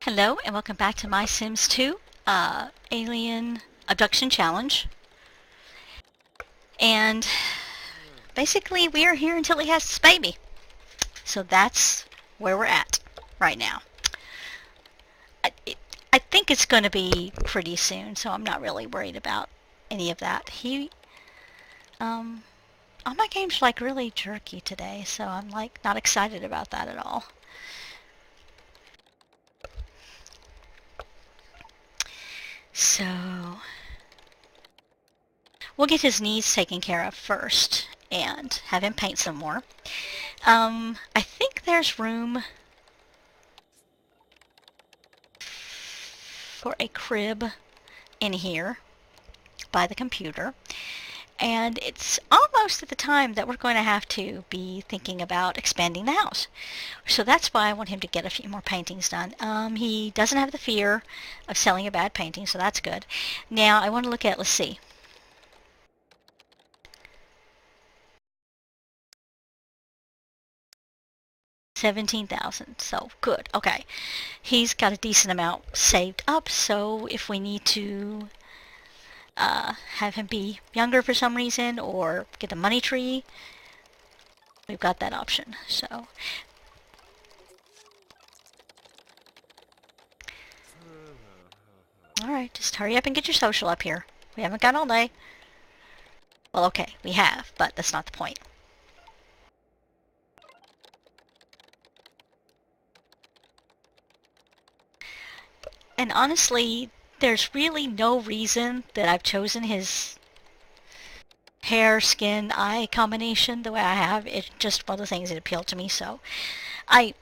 Hello and welcome back to my Sims 2 Alien Abduction Challenge. And basically we are here until he has this baby. So that's where we're at right now. I, I think it's going to be pretty soon, so I'm not really worried about any of that. All my games are like really jerky today, so I'm like not excited about that at all. So we'll get his knees taken care of first and have him paint some more. I think there's room for a crib in here by the computer. And it's almost at the time that we're going to have to be thinking about expanding the house. So that's why I want him to get a few more paintings done. He doesn't have the fear of selling a bad painting, so that's good. Now I want to look at, let's see. $17,000. So good. Okay. He's got a decent amount saved up, so if we need to have him be younger for some reason or get a money tree, we've got that option. So alright, just hurry up and get your social up here. We haven't got all day. Well, okay, we have, but that's not the point. And honestly, there's really no reason that I've chosen his hair, skin, eye combination the way I have. It's just one of the things that appealed to me, so I've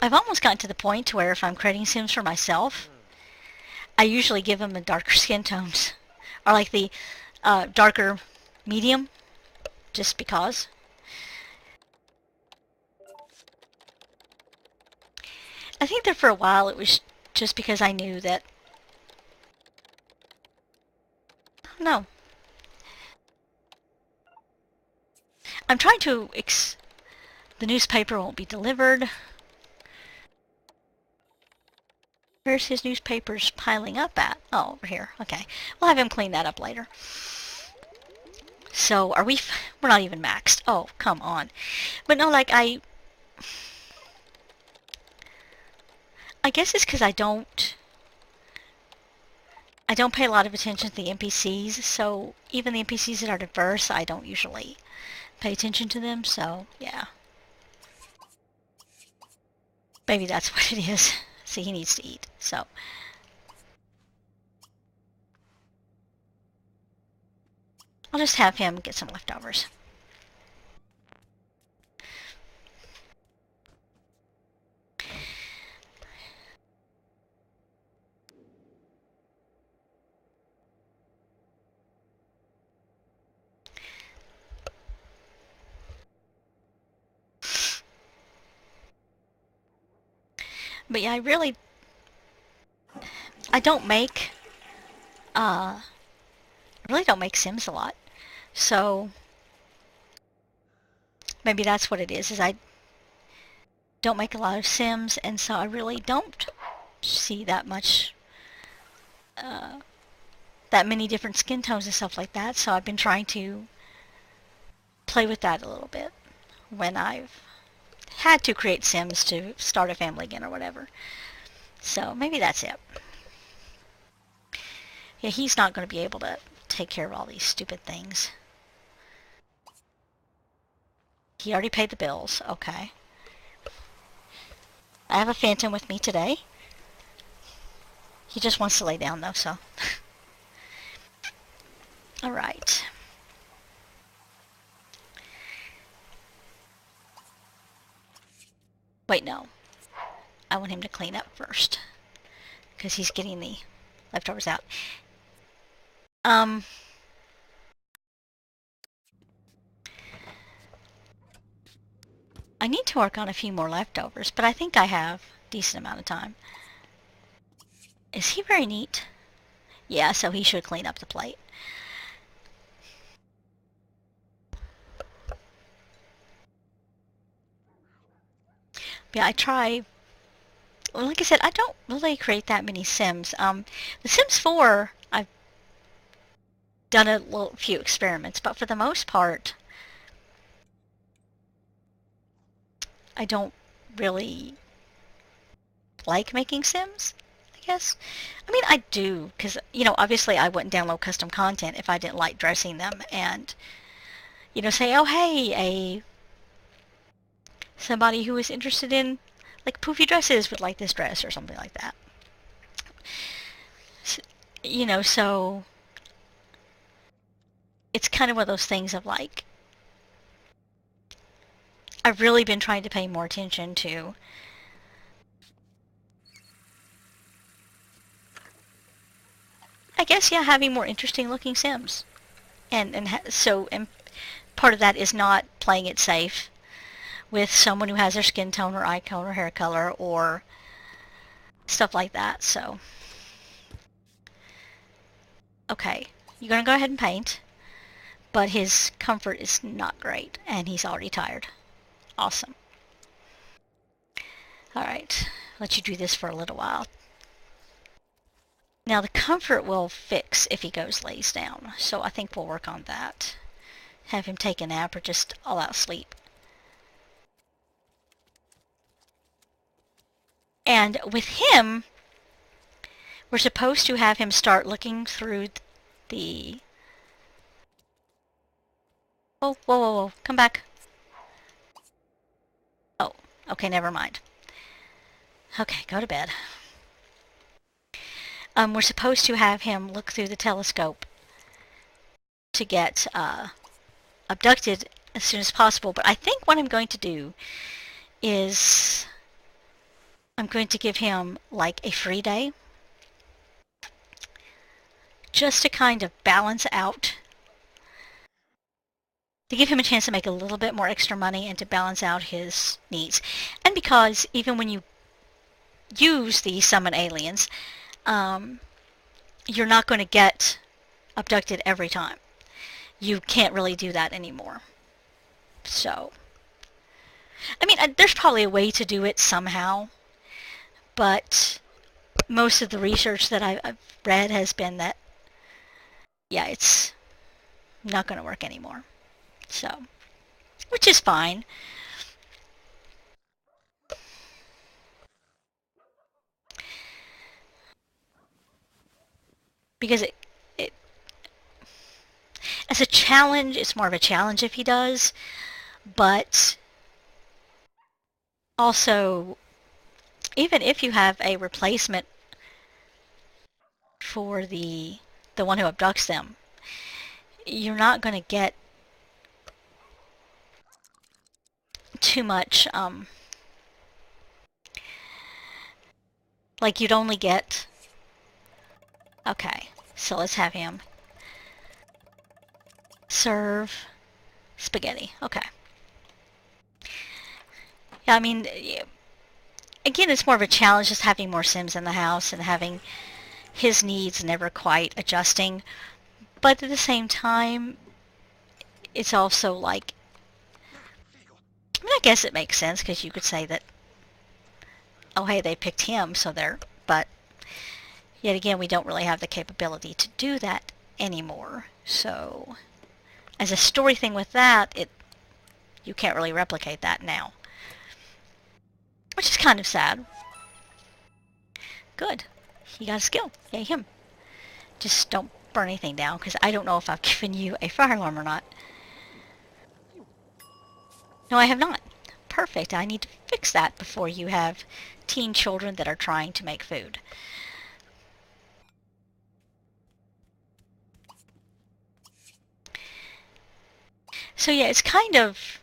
almost gotten to the point where if I'm creating Sims for myself, I usually give them the darker skin tones, or like the darker medium, just because. I think that for a while it was just because I knew that, no. I'm trying to, the newspaper won't be delivered. Where's his newspapers piling up at? Oh, over here. Okay. We'll have him clean that up later. So, we're not even maxed. Oh, come on. But no, like, I guess it's because I don't pay a lot of attention to the NPCs, so even the NPCs that are diverse, I don't usually pay attention to them, so yeah. Maybe that's what it is. See, he needs to eat, so. I'll just have him get some leftovers. But yeah, I don't make, I really don't make Sims a lot. So, maybe that's what it is I don't make a lot of Sims, and so I really don't see that much, that many different skin tones and stuff like that, so I've been trying to play with that a little bit when I've had to create Sims to start a family again or whatever. So maybe that's it. Yeah, he's not going to be able to take care of all these stupid things. He already paid the bills. Okay. I have a phantom with me today. He just wants to lay down though, so. Alright. Wait, no. I want him to clean up first, because he's getting the leftovers out. I need to work on a few more leftovers, but I think I have a decent amount of time. Is he very neat? Yeah, so he should clean up the plate. Yeah, I try like I said, I don't really create that many Sims. The Sims 4, I've done a few experiments, but for the most part, I don't really like making Sims, I guess. I mean, I do, because, obviously I wouldn't download custom content if I didn't like dressing them and, say, oh, hey, somebody who is interested in, like, poofy dresses would like this dress or something like that. So it's kind of one of those things of, like, I've really been trying to pay more attention to I guess, yeah, having more interesting looking Sims. And part of that is not playing it safe with someone who has their skin tone or eye tone or hair color or stuff like that. So, okay, you're going to go ahead and paint, but his comfort is not great, and he's already tired. Awesome. All right, let you do this for a little while. Now the comfort will fix if he lays down, so I think we'll work on that. Have him take a nap or just all out sleep. And with him, we're supposed to have him start looking through the... Oh, whoa, whoa, whoa, come back. Oh, okay, never mind. Okay, go to bed. We're supposed to have him look through the telescope to get abducted as soon as possible, but I think what I'm going to do is I'm going to give him like a free day just to kind of balance out, to give him a chance to make a little bit more extra money and to balance out his needs. And because even when you use the summon aliens, you're not going to get abducted every time. You can't really do that anymore. So, I mean, there's probably a way to do it somehow, but most of the research that I've read has been that, yeah, it's not going to work anymore. So, which is fine. Because it as a challenge, it's more of a challenge if he does, but also, even if you have a replacement for the one who abducts them, you're not going to get too much, like you'd only get, okay, so let's have him serve spaghetti. Okay. Yeah, I mean, again, it's more of a challenge just having more Sims in the house and having his needs never quite adjusting. But at the same time, it's also like, I mean, I guess it makes sense because you could say that, oh, hey, they picked him, so but yet again, we don't really have the capability to do that anymore. So, as a story thing with that, you can't really replicate that now. Which is kind of sad. Good. You got a skill. Yay him. Just don't burn anything down, because I don't know if I've given you a fire alarm or not. No, I have not. Perfect. I need to fix that before you have teen children that are trying to make food. So yeah, it's kind of...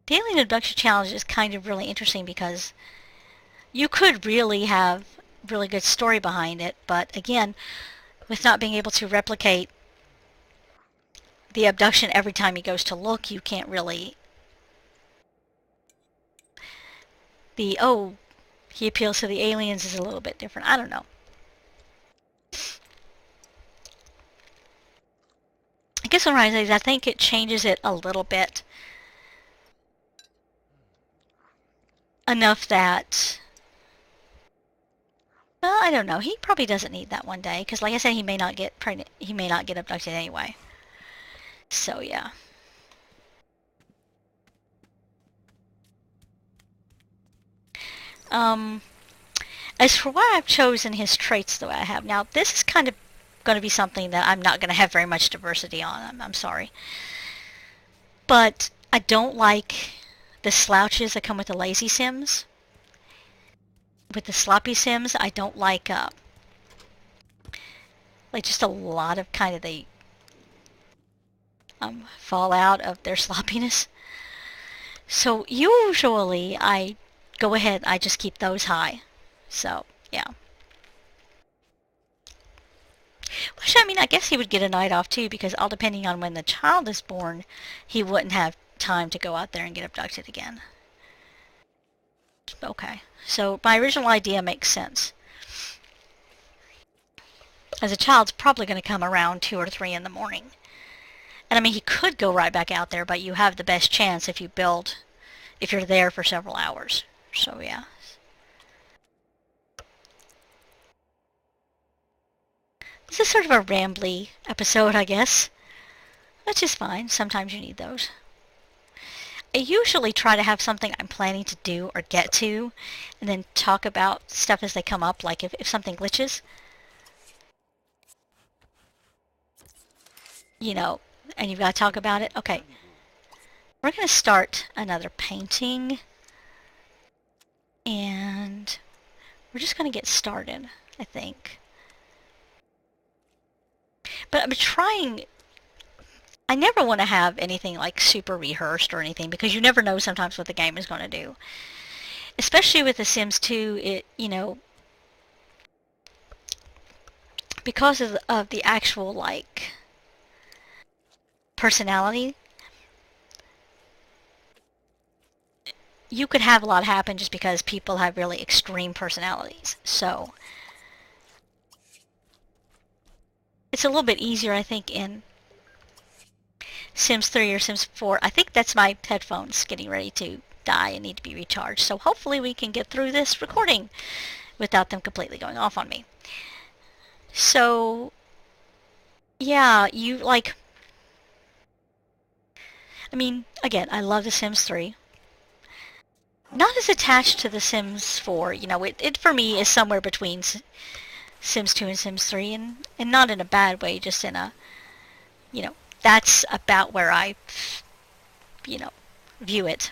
The Alien Abduction Challenge is kind of really interesting because you could really have really good story behind it, but again, with not being able to replicate the abduction every time he goes to look, you can't really... He appeals to the aliens is a little bit different. I don't know. I guess what I'm saying is I think it changes it a little bit enough that Well, I don't know. He probably doesn't need that one day because, like I said, he may not get pregnant. He may not get abducted anyway. So yeah. Um, as for why I've chosen his traits the way I have now, this is kind of going to be something that I'm not going to have very much diversity on. I'm sorry, but I don't like the slouches that come with the lazy Sims. With the sloppy Sims, I don't like just a lot of kind of the fallout of their sloppiness. So usually I go ahead, I just keep those high. So yeah. Which I mean, I guess he would get a night off too, because all depending on when the child is born, he wouldn't have time to go out there and get abducted again. Okay, so my original idea makes sense. As a child's probably going to come around 2 or 3 in the morning. And I mean, he could go right back out there, but you have the best chance if if you're there for several hours. So yeah. This is sort of a rambly episode, I guess. Which is fine. Sometimes you need those. I usually try to have something I'm planning to do or get to, and then talk about stuff as they come up, like if something glitches. You know, and you've got to talk about it. Okay. We're going to start another painting, and we're just going to get started, I think. But I'm trying... I never want to have anything like super rehearsed or anything, because you never know sometimes what the game is going to do. Especially with The Sims 2, because of the actual, like, personality, you could have a lot happen just because people have really extreme personalities. So it's a little bit easier, I think, in Sims 3 or Sims 4. I think that's my headphones getting ready to die and need to be recharged. So hopefully we can get through this recording without them completely going off on me. So, yeah, I mean, again, I love The Sims 3. Not as attached to The Sims 4. It for me is somewhere between Sims 2 and Sims 3, and not in a bad way, just in a, that's about where I, view it.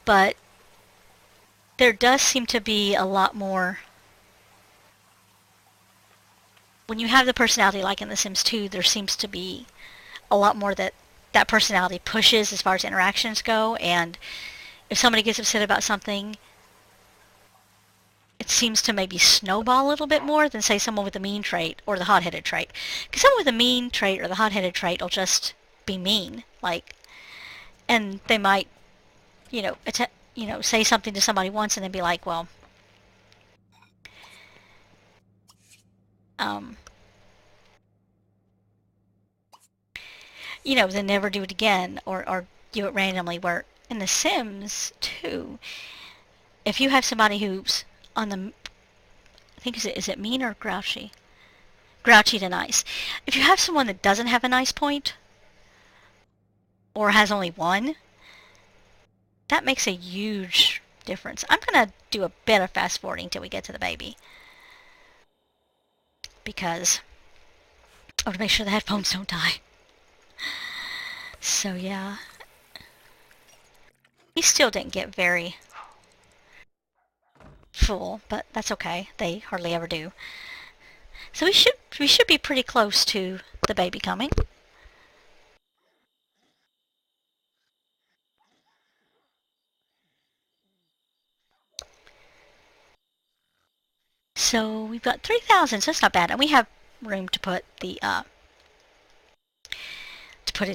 But there does seem to be a lot more... When you have the personality like in The Sims 2, there seems to be a lot more that personality pushes as far as interactions go, and if somebody gets upset about something, it seems to maybe snowball a little bit more than, say, someone with a mean trait or the hot-headed trait. Because someone with a mean trait or the hot-headed trait will just be mean, and they might, say something to somebody once and then be like, well, um, then never do it again, or do it randomly. Where in The Sims 2, if you have somebody who's on the, I think, is it mean or grouchy? Grouchy to nice. If you have someone that doesn't have a nice point, or has only one, that makes a huge difference. I'm going to do a bit of fast forwarding till we get to the baby, because I want to make sure the headphones don't die. So yeah. We still didn't get very full, but that's okay. They hardly ever do. So we should be pretty close to the baby coming. So we've got 3,000, so that's not bad, and we have room to put it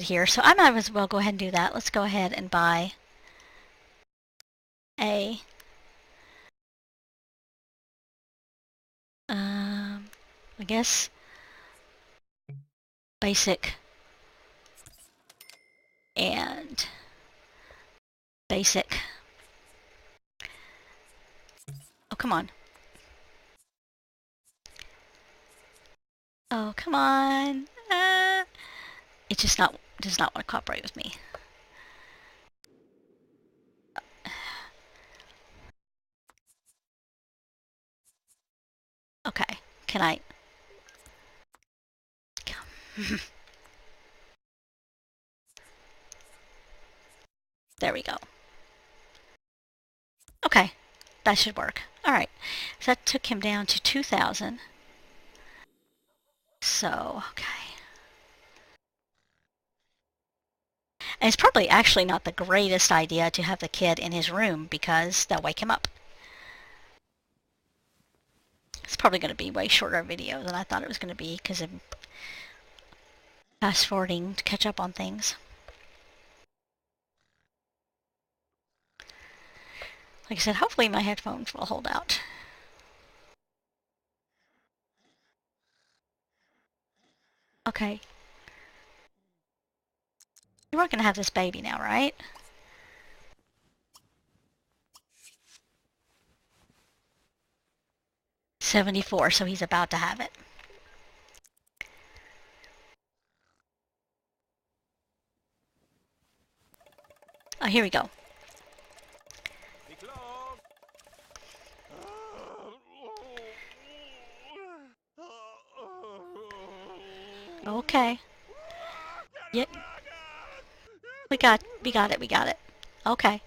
here. So I might as well go ahead and do that. Let's go ahead and buy a I guess basic and basic. come on. Oh, come on. It just does not want to cooperate with me. Okay, can I? There we go. Okay, that should work. All right, so that took him down to 2,000. So, okay. And it's probably actually not the greatest idea to have the kid in his room because they'll wake him up. It's probably going to be way shorter video than I thought it was going to be because I'm fast forwarding to catch up on things. Like I said, hopefully my headphones will hold out. Okay. You weren't going to have this baby now, right? $74, so he's about to have it. Oh, here we go. Okay. Yep. We got it. Okay.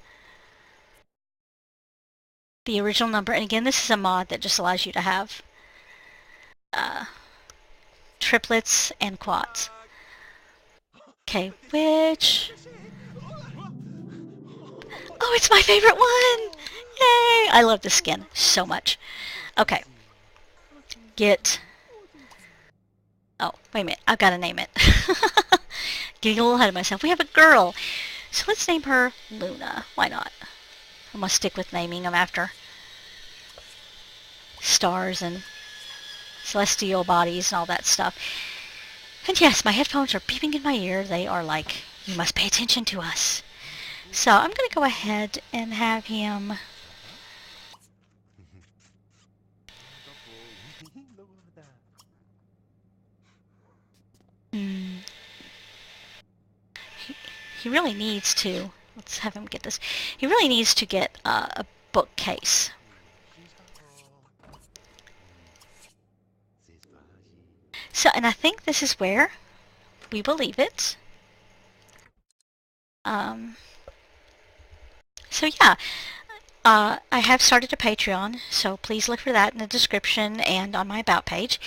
The original number, and again, this is a mod that just allows you to have triplets and quads. Okay, which... Oh, it's my favorite one! Yay! I love this skin so much. Okay. Get... Oh, wait a minute. I've got to name it. Getting a little ahead of myself. We have a girl. So let's name her Luna. Why not? I'm going to stick with naming them after stars and celestial bodies and all that stuff. And yes, my headphones are beeping in my ear. They are like, you must pay attention to us. So I'm going to go ahead and have him... He really needs to... Let's have him get this. He really needs to get a bookcase. So, and I think this is where we will leave it. So yeah, I have started a Patreon, so please look for that in the description and on my About page.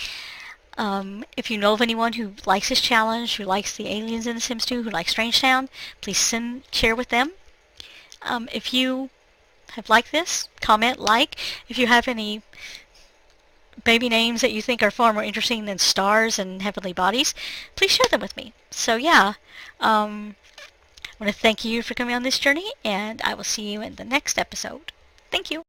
If you know of anyone who likes this challenge, who likes the aliens in The Sims 2, who likes Strange Town, please share with them. If you have liked this, comment, like. If you have any baby names that you think are far more interesting than stars and heavenly bodies, please share them with me. So yeah, I want to thank you for coming on this journey, and I will see you in the next episode. Thank you.